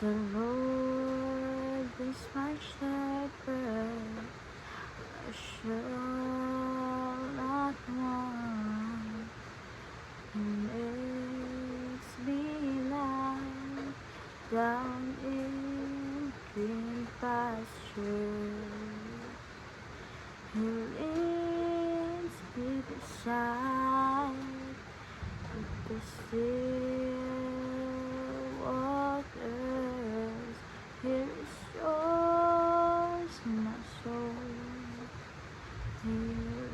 The Lord is my shepherd, I shall not want. He makes me lie down in green pastures. He leads me beside the still waters. He restores my soul. He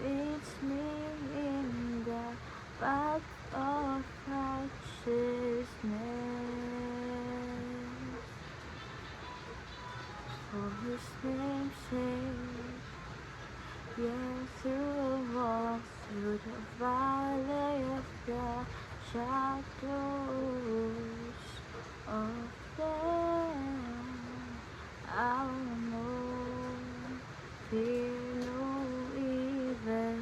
leads me in the path of righteousness. For His name's sake, yes, through a walk through the valley of the shadows of death, I will know, fear no evil,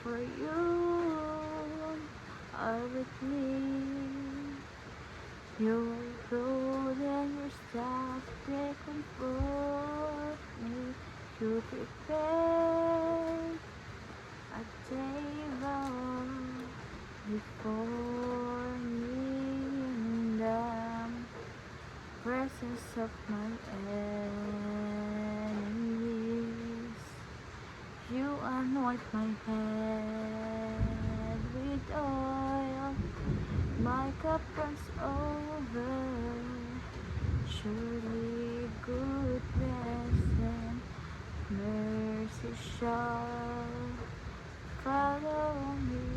for you are with me. Your rod and your staff, they comfort me. You prepare a table before me in the presence of my enemies. You anoint my head with oil, my cup runs over. Surely goodness and mercy shall follow me